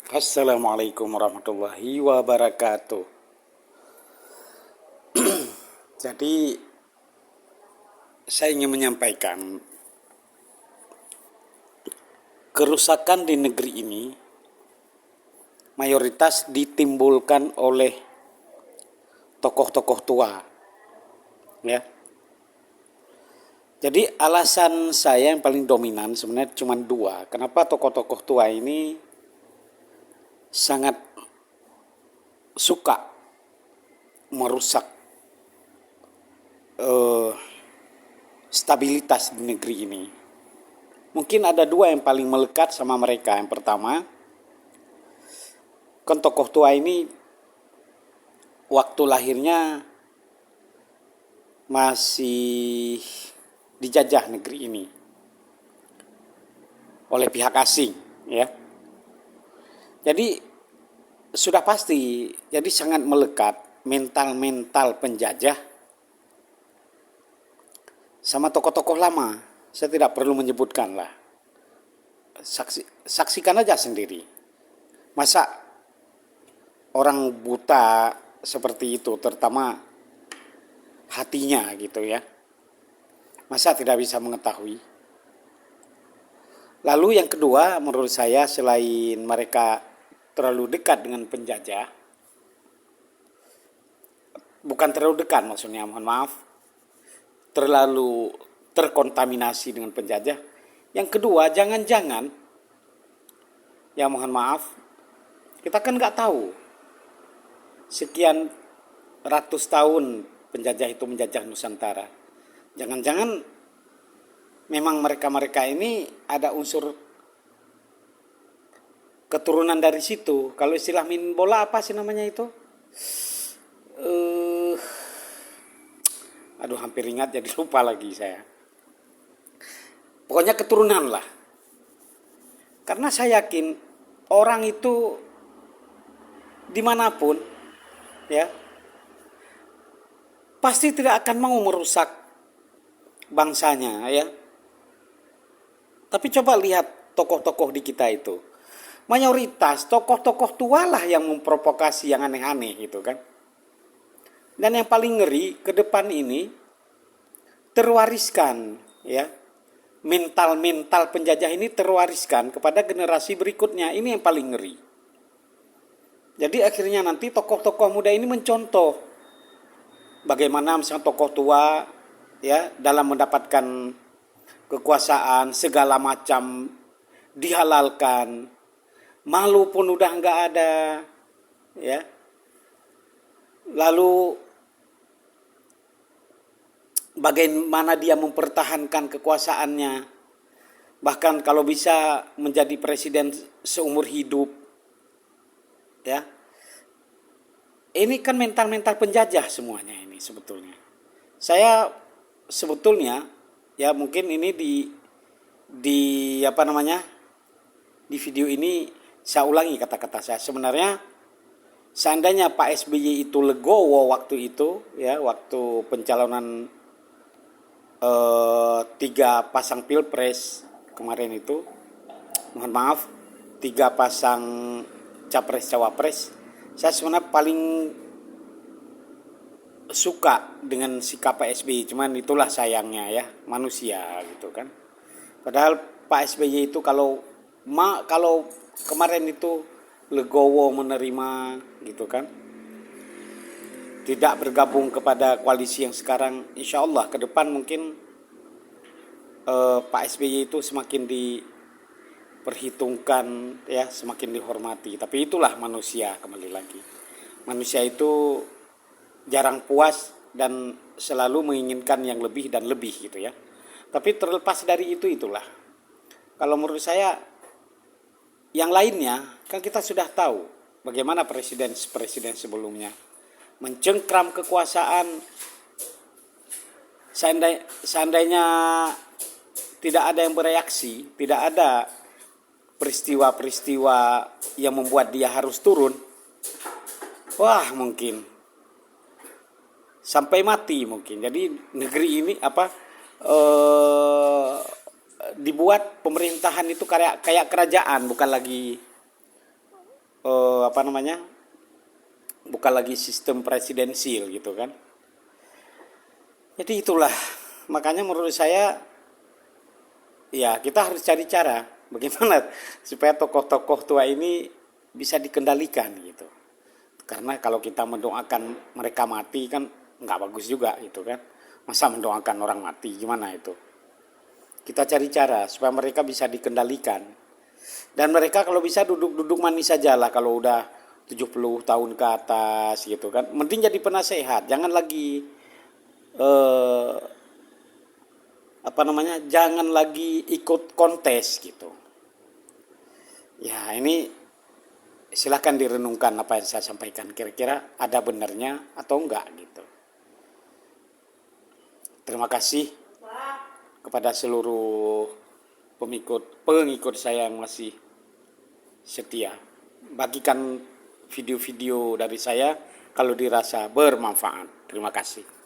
Assalamualaikum warahmatullahi wabarakatuh. Jadi saya ingin menyampaikan kerusakan di negeri ini mayoritas ditimbulkan oleh tokoh-tokoh tua, ya. Jadi alasan saya yang paling dominan sebenarnya cuma dua. Kenapa tokoh-tokoh tua ini sangat suka merusak stabilitas di negeri ini. Mungkin ada dua yang paling melekat sama mereka. Yang pertama, kan tokoh tua ini waktu lahirnya masih dijajah negeri ini oleh pihak asing, ya. Jadi sudah pasti, jadi sangat melekat mental-mental penjajah sama tokoh-tokoh lama. Saya tidak perlu menyebutkan lah. Saksikan aja sendiri. Masa orang buta seperti itu, terutama hatinya gitu ya, masa tidak bisa mengetahui. Lalu yang kedua, menurut saya selain mereka terlalu dekat dengan penjajah, bukan terlalu dekat maksudnya, mohon maaf, terlalu terkontaminasi dengan penjajah. Yang kedua, jangan-jangan, ya mohon maaf, kita kan nggak tahu sekian ratus tahun penjajah itu menjajah Nusantara. Jangan-jangan memang mereka-mereka ini ada unsur keturunan dari situ. Kalau istilah main bola apa sih namanya itu? Aduh, hampir ingat jadi lupa lagi saya. Pokoknya keturunan lah. Karena saya yakin orang itu dimanapun, ya, pasti tidak akan mau merusak bangsanya, ya. Tapi coba lihat tokoh-tokoh di kita itu. Mayoritas tokoh-tokoh tua lah yang memprovokasi yang aneh-aneh gitu kan. Dan yang paling ngeri ke depan ini terwariskan, ya. Mental-mental penjajah ini terwariskan kepada generasi berikutnya. Ini yang paling ngeri. Jadi akhirnya nanti tokoh-tokoh muda ini mencontoh bagaimana misalnya tokoh tua, ya, dalam mendapatkan kekuasaan segala macam dihalalkan, malu pun udah nggak ada, ya. Lalu bagaimana dia mempertahankan kekuasaannya, bahkan kalau bisa menjadi presiden seumur hidup, ya. Ini kan mental-mental penjajah semuanya ini sebetulnya. Saya sebetulnya, ya, mungkin ini di apa namanya, di video ini saya ulangi kata-kata saya. Sebenarnya seandainya Pak SBY itu legowo waktu itu, ya, waktu pencalonan 3 pasang pilpres kemarin itu, mohon maaf, 3 pasang capres cawapres, saya sebenarnya paling suka dengan sikap Pak SBY. Cuman itulah sayangnya, ya, manusia gitu kan. Padahal Pak SBY itu kalau kemarin itu legowo menerima gitu kan, tidak bergabung kepada koalisi yang sekarang, insya Allah ke depan mungkin Pak SBY itu semakin diperhitungkan, ya, semakin dihormati. Tapi itulah manusia, kembali lagi. Manusia itu jarang puas dan selalu menginginkan yang lebih dan lebih gitu ya. Tapi terlepas dari itulah. Kalau menurut saya yang lainnya kan kita sudah tahu bagaimana presiden sebelumnya mencengkram kekuasaan. Seandainya tidak ada yang bereaksi, tidak ada peristiwa-peristiwa yang membuat dia harus turun, wah mungkin sampai mati mungkin. Jadi negeri ini dibuat pemerintahan itu kayak kerajaan, bukan lagi apa namanya, bukan lagi sistem presidensil gitu kan. Jadi itulah, makanya menurut saya ya kita harus cari cara bagaimana supaya tokoh-tokoh tua ini bisa dikendalikan gitu. Karena kalau kita mendoakan mereka mati kan nggak bagus juga gitu kan. Masa mendoakan orang mati, gimana itu? Kita cari cara supaya mereka bisa dikendalikan. Dan mereka kalau bisa duduk-duduk manis saja lah kalau udah 70 tahun ke atas gitu kan. Mending jadi penasehat, jangan lagi eh, apa namanya? Jangan lagi ikut kontes gitu. Ya, ini silahkan direnungkan apa yang saya sampaikan. Kira-kira ada benarnya atau enggak gitu. Terima kasih kepada seluruh pengikut saya yang masih setia. Bagikan video-video dari saya kalau dirasa bermanfaat. Terima kasih.